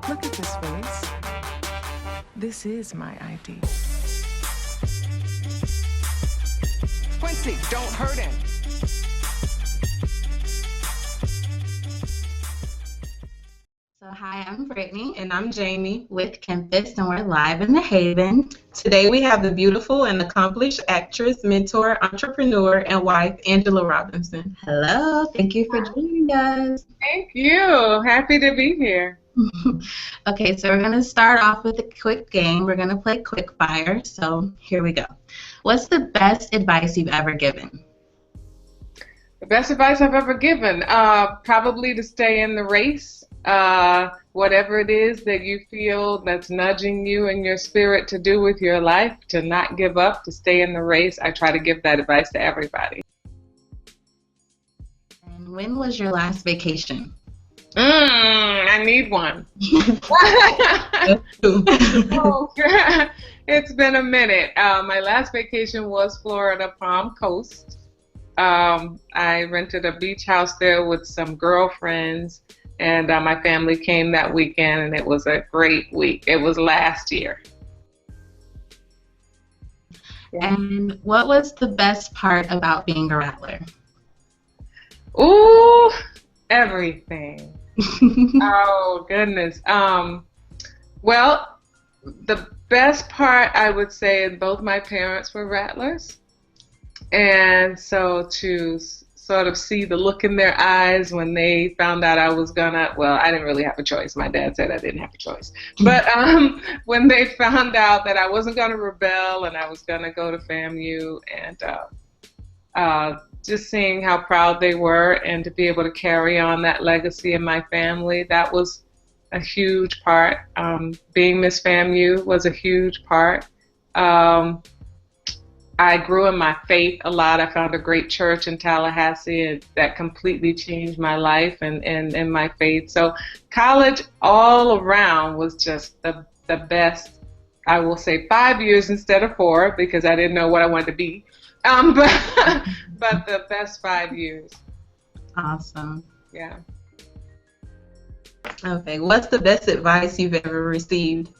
Look at this face. This is my ID. Quincy, don't hurt him. So hi, I'm Brittany. And I'm Jamie with Cempst, and we're live in the Haven. Today we have the beautiful and accomplished actress, mentor, entrepreneur, and wife, Angela Robinson. Hello, thank you for joining us. Thank you. Happy to be here. Okay, so we're going to start off with a quick game. We're going to play quick fire. So here we go. What's the best advice you've ever given? The best advice I've ever given, probably to stay in the race. Whatever it is that you feel that's nudging you and your spirit to do with your life, to not give up, to stay in the race. I try to give that advice to everybody. And when was your last vacation? I need one. Oh, it's been a minute. My last vacation was Florida Palm Coast. I rented a beach house there with some girlfriends, and my family came that weekend, and it was a great week. It was last year. And what was the best part about being a rattler? Ooh, everything. Oh, goodness. Well, the best part, I would say, both my parents were rattlers. And so to sort of see the look in their eyes when they found out I was gonna, well, I didn't really have a choice. My dad said I didn't have a choice. But when they found out that I wasn't gonna rebel and I was gonna go to FAMU, and just seeing how proud they were, and to be able to carry on that legacy in my family, that was a huge part. Being Miss FAMU was a huge part. I grew in my faith a lot. I found a great church in Tallahassee, and that completely changed my life and my faith. So college all around was just the best. I will say 5 years instead of 4, because I didn't know what I wanted to be. But the best 5 years. Awesome. Yeah. Okay, what's the best advice you've ever received?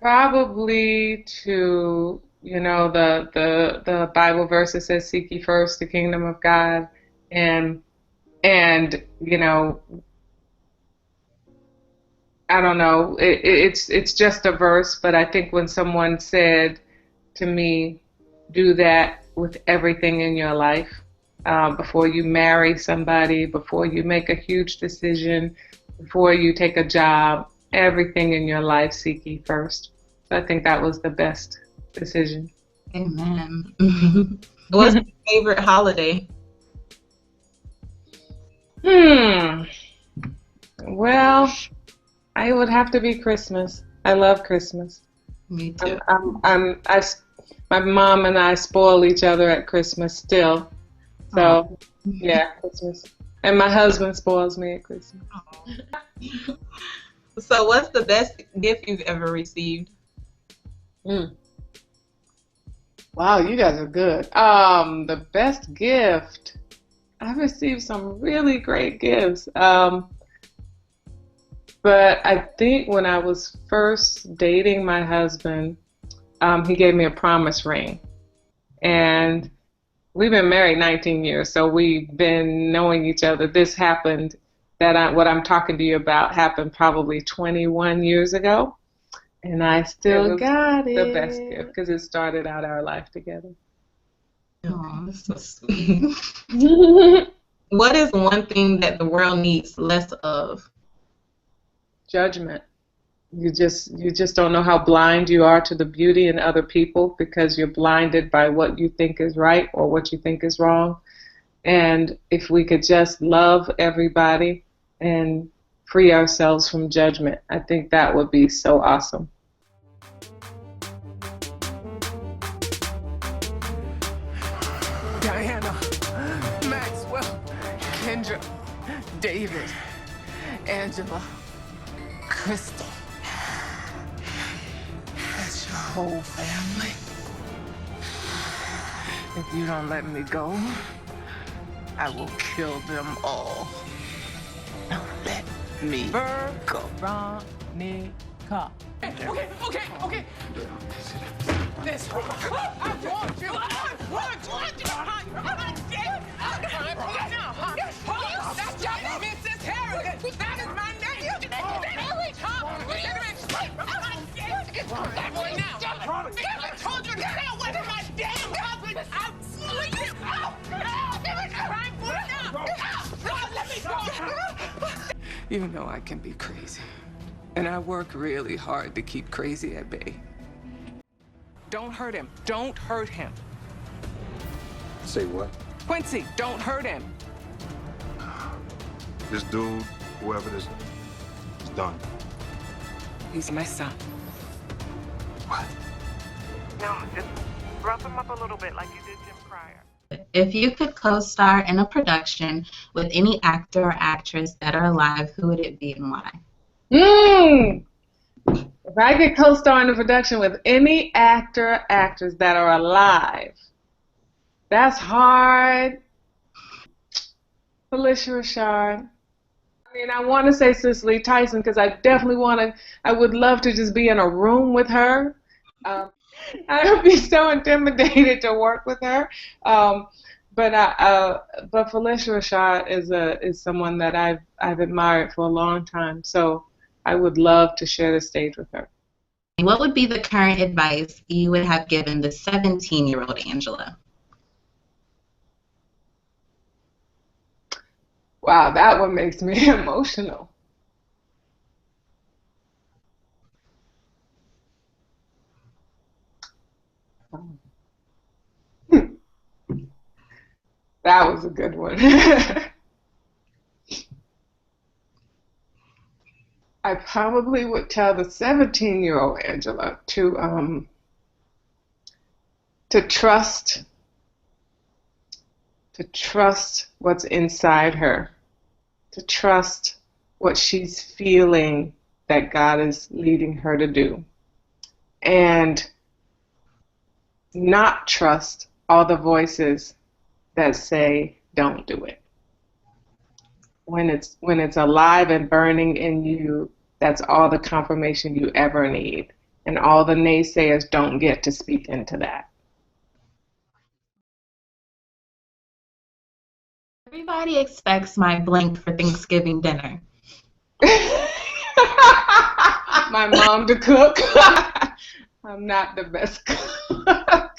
Probably to, the Bible verse that says, "Seek ye first the kingdom of God," and I don't know, it's just a verse, but I think when someone said to me, do that with everything in your life, before you marry somebody, before you make a huge decision, before you take a job, everything in your life, seek ye first. So I think that was the best decision. Amen. What's your favorite holiday? Well, I would have to be Christmas. I love Christmas. Me too. My mom and I spoil each other at Christmas still. So, yeah, Christmas. And my husband spoils me at Christmas. So what's the best gift you've ever received? Wow, you guys are good. The best gift. I've received some really great gifts. But I think when I was first dating my husband, he gave me a promise ring. And we've been married 19 years, so we've been knowing each other. This happened, what I'm talking to you about happened probably 21 years ago. And I still got it. The best gift, because it started out our life together. Oh, that's so sweet. What is one thing that the world needs less of? Judgment. You just don't know how blind you are to the beauty in other people, because you're blinded by what you think is right or what you think is wrong. And if we could just love everybody and free ourselves from judgment, I think that would be so awesome. Diana, Maxwell, Kendra, David, Angela, Crystal. That's your whole family. If you don't let me go, I will kill them all. Now let me go. Veronica. Okay. This. I want you. That's just Mrs. Harris. That is my name. That boy now. I told you to get away from my damn husband. I'm sleeping. Let me go. You know I can be crazy. And I work really hard to keep crazy at bay. Don't hurt him. Don't hurt him. Say what? Quincy, don't hurt him. This dude, whoever this is done. He's my son. What? No, just rough him up a little bit like you did Jim Pryor. If you could co-star in a production with any actor or actress that are alive, who would it be and why? If I could co-star in a production with any actor or actress that are alive, that's hard. Felicia Rashad. I mean, I want to say Cicely Tyson because I definitely I would love to just be in a room with her. I would be so intimidated to work with her. But Felicia Rashad is someone that I've admired for a long time. So I would love to share the stage with her. What would be the current advice you would have given the 17-year-old Angela? Wow, that one makes me emotional. That was a good one. I probably would tell the 17-year-old Angela to trust what's inside her, to trust what she's feeling that God is leading her to do, and not trust all the voices that say don't do it. When it's alive and burning in you, that's all the confirmation you ever need, and all the naysayers don't get to speak into that. Everybody expects my blank for Thanksgiving dinner. My mom to cook. I'm not the best cook.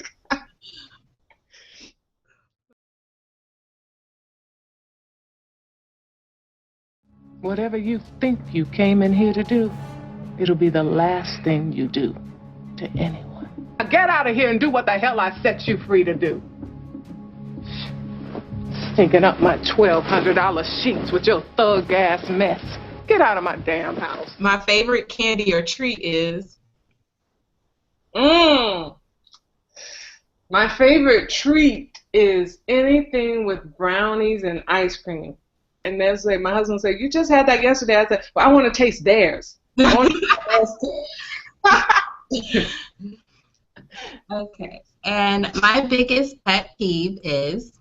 Whatever you think you came in here to do, it'll be the last thing you do to anyone. Now get out of here and do what the hell I set you free to do. Stinking up my $1,200 sheets with your thug-ass mess. Get out of my damn house. My favorite candy or treat is? My favorite treat is anything with brownies and ice cream. And that's like my husband said, "You just had that yesterday." I said, "Well, I want to taste theirs." I want to taste theirs. Okay. And my biggest pet peeve is?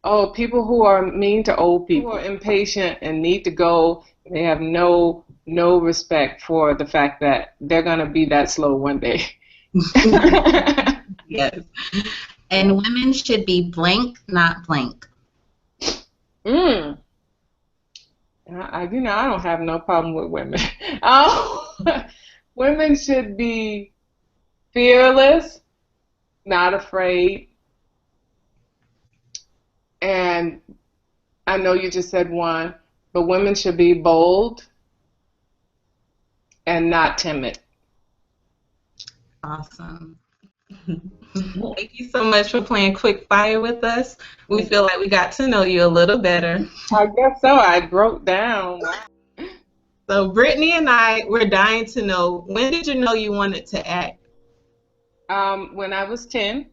Oh, people who are mean to old people, who are impatient and need to go. They have no respect for the fact that they're gonna be that slow one day. Yes. And women should be blank, not blank. I don't have no problem with women. Women should be fearless, not afraid. And I know you just said one, but women should be bold and not timid. Awesome. Thank you so much for playing Quick Fire with us. We feel like we got to know you a little better. I guess so. I broke down. So Brittany and I were dying to know, when did you know you wanted to act? When I was 10,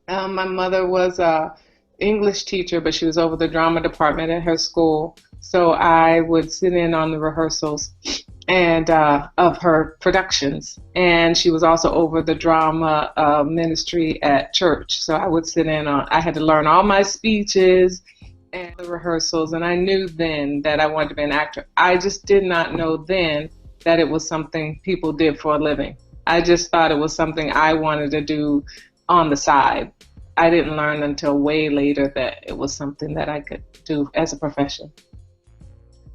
my mother was a English teacher, but she was over the drama department at her school. So I would sit in on the rehearsals and of her productions. And she was also over the drama ministry at church. So I would sit in on, I had to learn all my speeches and the rehearsals. And I knew then that I wanted to be an actor. I just did not know then that it was something people did for a living. I just thought it was something I wanted to do on the side. I didn't learn until way later that it was something that I could do as a profession.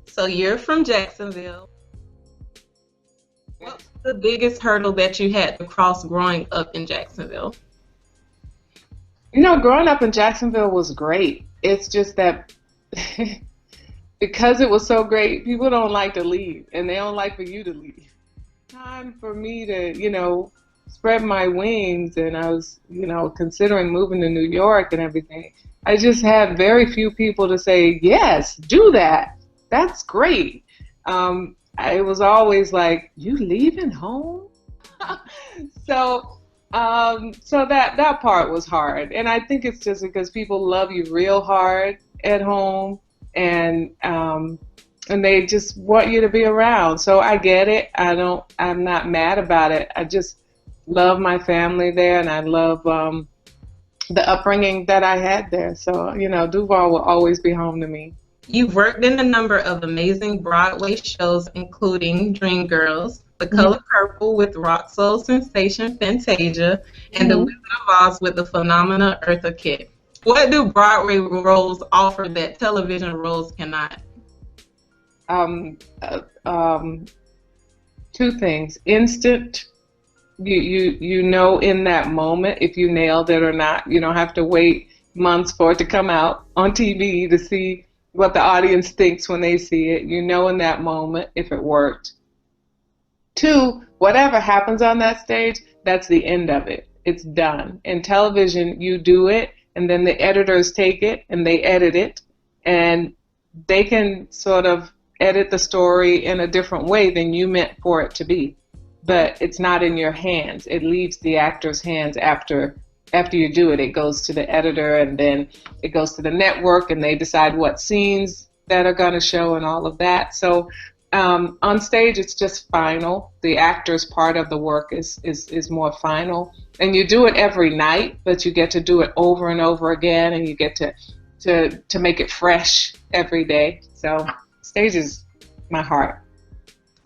So you're from Jacksonville. What's the biggest hurdle that you had to cross growing up in Jacksonville? You know, growing up in Jacksonville was great. It's just that because it was so great, people don't like to leave, and they don't like for you to leave. Time for me to, spread my wings, and I was, considering moving to New York and everything. I just had very few people to say, yes, do that. That's great. I was always like, you leaving home? So that part was hard, and I think it's just because people love you real hard at home, and they just want you to be around. So I get it. I'm not mad about it. I just love my family there, and I love the upbringing that I had there. So Duval will always be home to me. You've worked in a number of amazing Broadway shows, including Dreamgirls, The Color Purple with rock soul sensation Fantasia, and The Wizard of Oz with the phenomenal Eartha Kitt. What do Broadway roles offer that television roles cannot? Two things. Instant, you know in that moment if you nailed it or not. You don't have to wait months for it to come out on TV to see what the audience thinks when they see it. You know in that moment if it worked. Two, whatever happens on that stage, that's the end of it. It's done. In television, you do it, and then the editors take it and they edit it, and they can sort of edit the story in a different way than you meant for it to be. But it's not in your hands. It leaves the actor's hands after you do it. It goes to the editor, and then it goes to the network, and they decide what scenes that are going to show and all of that. So on stage, it's just final. The actor's part of the work is more final. And you do it every night, but you get to do it over and over again, and you get to make it fresh every day. So stage is my heart.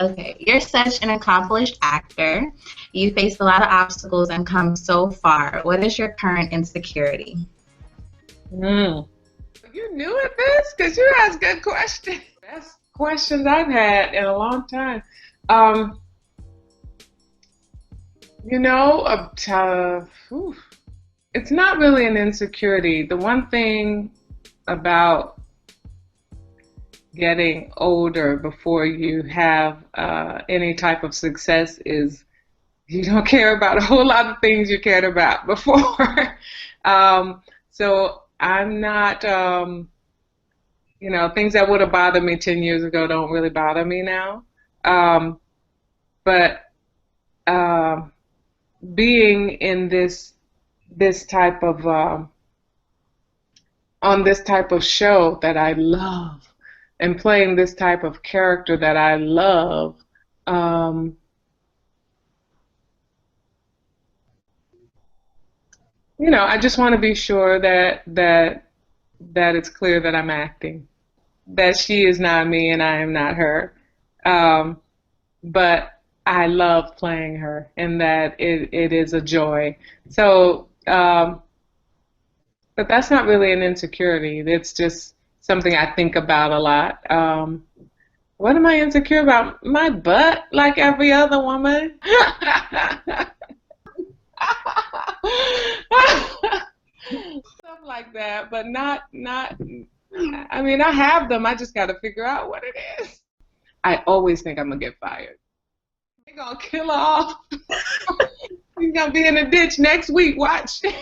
Okay, you're such an accomplished actor. You faced a lot of obstacles and come so far. What is your current insecurity? You knew it, this? Because you asked good questions. Best questions I've had in a long time. It's not really an insecurity. The one thing about getting older before you have any type of success is you don't care about a whole lot of things you cared about before. So I'm not, things that would have bothered me 10 years ago don't really bother me now. But being in this type of, on this type of show that I love, and playing this type of character that I love, I just want to be sure that it's clear that I'm acting, that she is not me and I am not her. But I love playing her, and that it is a joy. So, but that's not really an insecurity. It's just something I think about a lot. What am I insecure about? My butt, like every other woman. Stuff like that, but not. I mean, I have them. I just got to figure out what it is. I always think I'm gonna get fired. They're gonna kill her off. She's gonna be in the ditch next week. Watch. But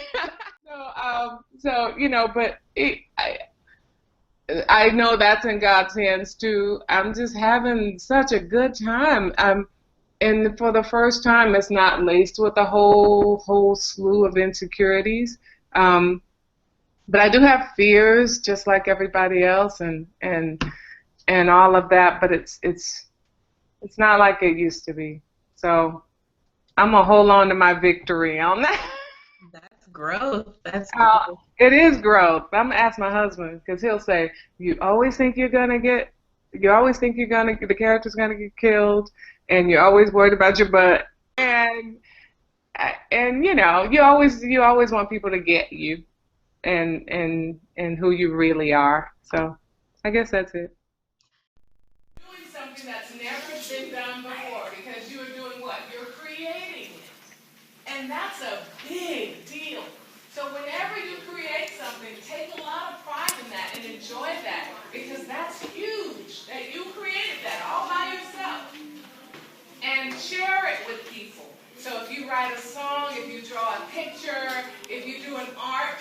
I know that's in God's hands too. I'm just having such a good time. And for the first time, it's not laced with a whole slew of insecurities. But I do have fears, just like everybody else, and all of that. But it's It's not like it used to be. So I'm gonna hold on to my victory on that. That's growth. That's Uh, growth. it is growth. I'm gonna ask my husband because he'll say, you always think the character's gonna get killed, and you're always worried about your butt, and you always want people to get you, and who you really are. So I guess that's it. Doing something that's never been done before because you are doing what? You're creating it. And that's a big deal. So whenever you create something, take a lot of pride in that and enjoy that because that's huge that you created that all by yourself. And share it with people. So if you write a song, if you draw a picture, if you do an art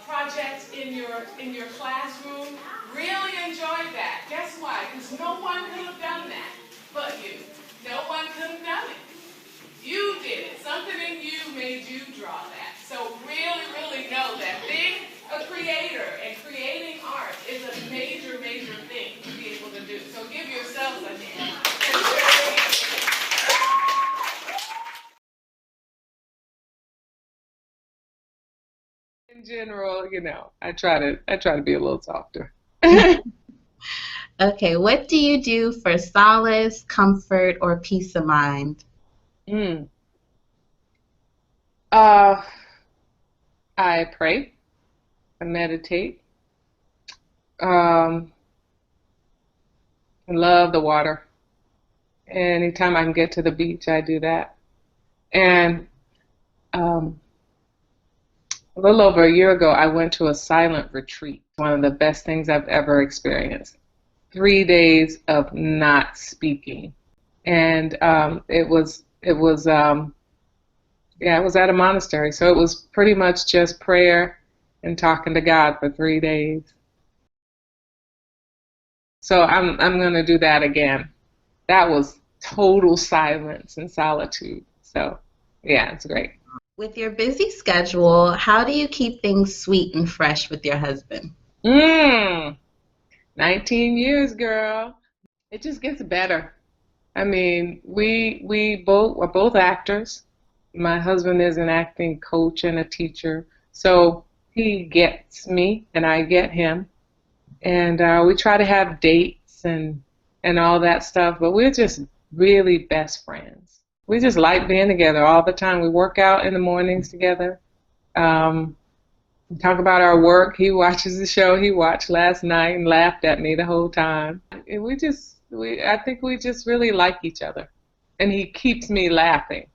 project in your classroom, really enjoy that. Guess why? Because no one could have done that but you. No one could have done it. You did it. Something in you made you draw that. So really, really know that being a creator and creating art is a major, major thing to be able to do. So give yourselves a hand. In general, I try to be a little softer. Okay, what do you do for solace, comfort, or peace of mind? Mm. Uh, I pray, I meditate. I love the water. Anytime I can get to the beach, I do that. And um, a little over a year ago, I went to a silent retreat. One of the best things I've ever experienced. 3 days of not speaking, and it was at a monastery, so it was pretty much just prayer and talking to God for 3 days. So I'm gonna do that again. That was total silence and solitude. So yeah, it's great. With your busy schedule, how do you keep things sweet and fresh with your husband? Mm, 19 years, girl. It just gets better. I mean, we're both actors. My husband is an acting coach and a teacher, so he gets me and I get him. And we try to have dates and all that stuff, but we're just really best friends. We just like being together all the time. We work out in the mornings together. Um, we talk about our work. He watches the show he watched last night and laughed at me the whole time. And I think we just really like each other. And he keeps me laughing.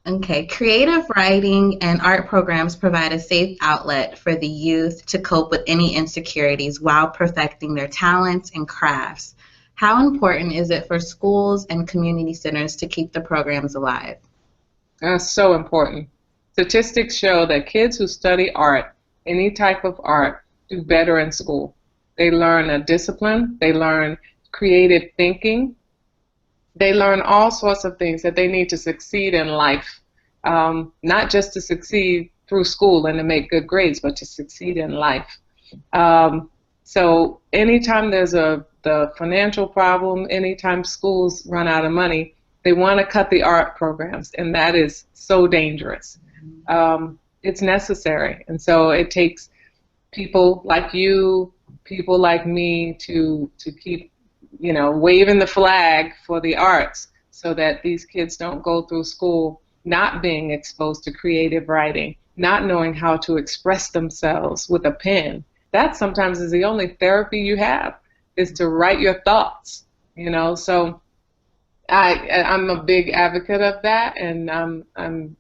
Okay, creative writing and art programs provide a safe outlet for the youth to cope with any insecurities while perfecting their talents and crafts. How important is it for schools and community centers to keep the programs alive? That's so important. Statistics show that kids who study art, any type of art, do better in school. They learn a discipline, they learn creative thinking, they learn all sorts of things that they need to succeed in life. Not just to succeed through school and to make good grades, but to succeed in life. So anytime there's the financial problem, anytime schools run out of money, they want to cut the art programs, and that is so dangerous. It's necessary, and so it takes people like you, people like me to keep, waving the flag for the arts, so that these kids don't go through school not being exposed to creative writing, not knowing how to express themselves with a pen. That sometimes is the only therapy you have, is to write your thoughts, So I'm a big advocate of that, and I'm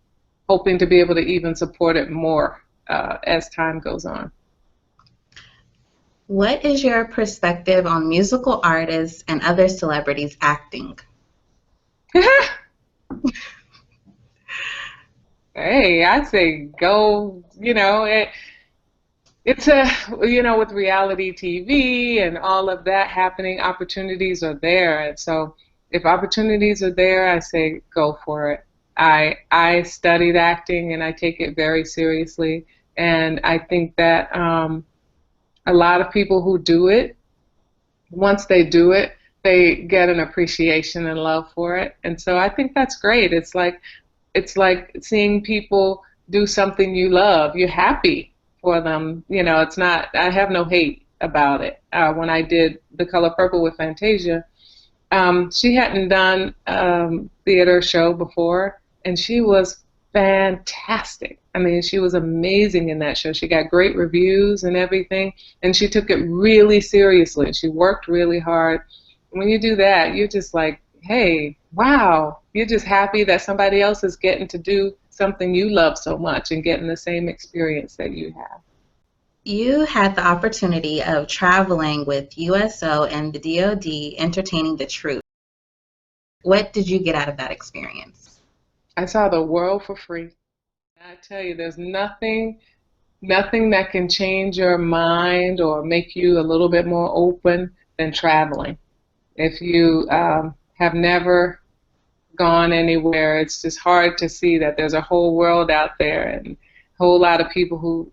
hoping to be able to even support it more as time goes on. What is your perspective on musical artists and other celebrities acting? Hey, I say go, it's with reality TV and all of that happening, opportunities are there. And so if opportunities are there, I say go for it. I studied acting and I take it very seriously. And I think that a lot of people who do it, once they do it, they get an appreciation and love for it. And so I think that's great. It's like seeing people do something you love. You're happy for them. It's not, I have no hate about it. When I did The Color Purple with Fantasia, she hadn't done theater show before, and she was fantastic. I mean, she was amazing in that show. She got great reviews and everything, and she took it really seriously. She worked really hard. When you do that, you're just like, hey, wow. You're just happy that somebody else is getting to do something you love so much and getting the same experience that you have. You had the opportunity of traveling with USO and the DoD entertaining the troops. What did you get out of that experience? I saw the world for free. I tell you, there's nothing that can change your mind or make you a little bit more open than traveling. If you have never gone anywhere, it's just hard to see that there's a whole world out there and a whole lot of people who,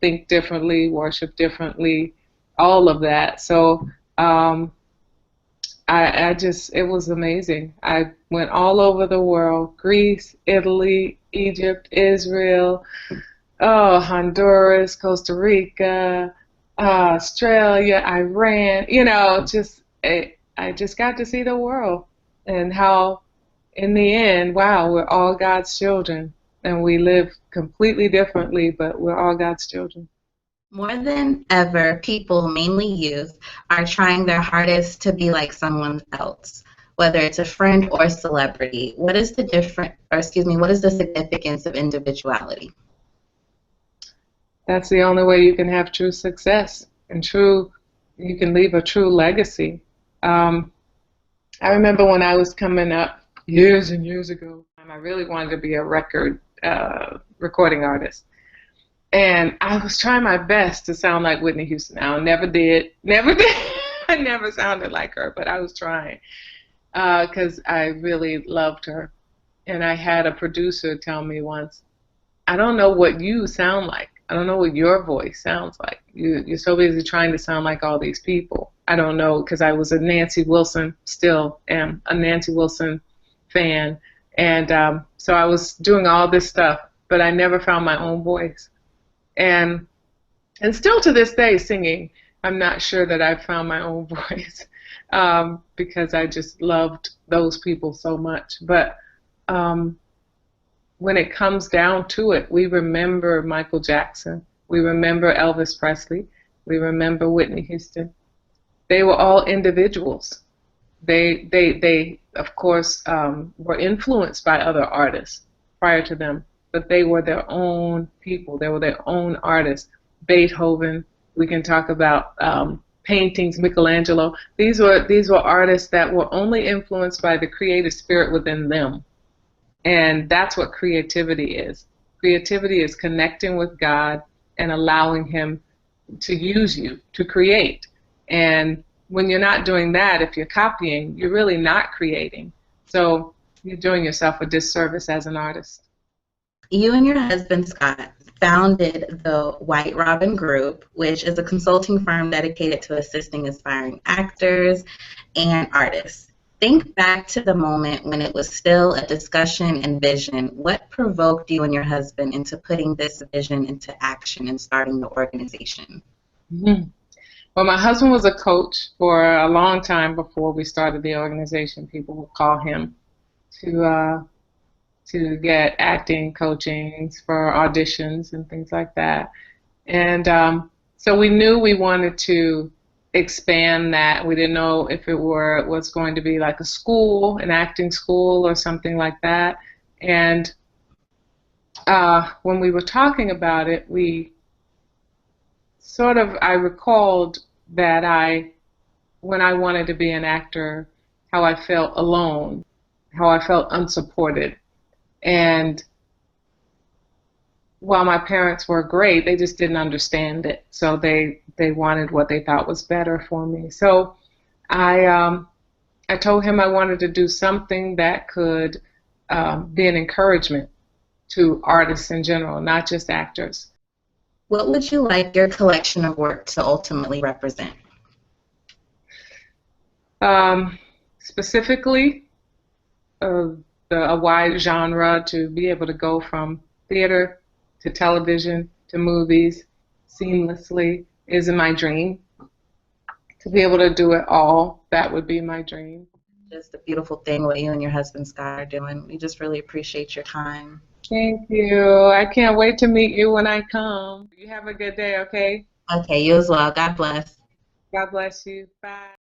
think differently, worship differently, all of that. So it was amazing. I went all over the world: Greece, Italy, Egypt, Israel, Honduras, Costa Rica, Australia, Iran. I just got to see the world, and how, in the end, wow, we're all God's children, and we live completely differently, but we're all God's children. More than ever, people, mainly youth, are trying their hardest to be like someone else, whether it's a friend or celebrity. What is the significance of individuality? That's the only way you can have true success and you can leave a true legacy. I remember when I was coming up years and years ago, I really wanted to be a recording artist. And I was trying my best to sound like Whitney Houston. I never did. I never sounded like her, but I was trying because I really loved her. And I had a producer tell me once, I don't know what you sound like. I don't know what your voice sounds like. You're so busy trying to sound like all these people. I don't know, because I was still am a Nancy Wilson fan. And so I was doing all this stuff, but I never found my own voice. And still to this day, singing, I'm not sure that I've found my own voice because I just loved those people so much. But when it comes down to it, we remember Michael Jackson, we remember Elvis Presley, we remember Whitney Houston. They were all individuals. They of course, were influenced by other artists prior to them, but they were their own people. They were their own artists. Beethoven, we can talk about paintings, Michelangelo. These were artists that were only influenced by the creative spirit within them. And that's what creativity is. Creativity is connecting with God and allowing Him to use you to create. And when you're not doing that, if you're copying, you're really not creating. So you're doing yourself a disservice as an artist. You and your husband, Scott, founded the White Robin Group, which is a consulting firm dedicated to assisting aspiring actors and artists. Think back to the moment when it was still a discussion and vision. What provoked you and your husband into putting this vision into action and starting the organization? Mm-hmm. Well, my husband was a coach for a long time before we started the organization. People would call him to get acting coachings for auditions and things like that. And so we knew we wanted to expand that. We didn't know if it was going to be like a school, an acting school or something like that. And when we were talking about it, I recalled that when I wanted to be an actor, how I felt alone, how I felt unsupported. And while my parents were great, they just didn't understand it. So they wanted what they thought was better for me. So I told him I wanted to do something that could be an encouragement to artists in general, not just actors. What would you like your collection of work to ultimately represent? Specifically, a wide genre, to be able to go from theater to television to movies seamlessly is my dream. To be able to do it all, that would be my dream. Just a beautiful thing what you and your husband Scott are doing. We just really appreciate your time. Thank you. I can't wait to meet you when I come. You have a good day, okay? Okay, you as well. God bless. God bless you. Bye.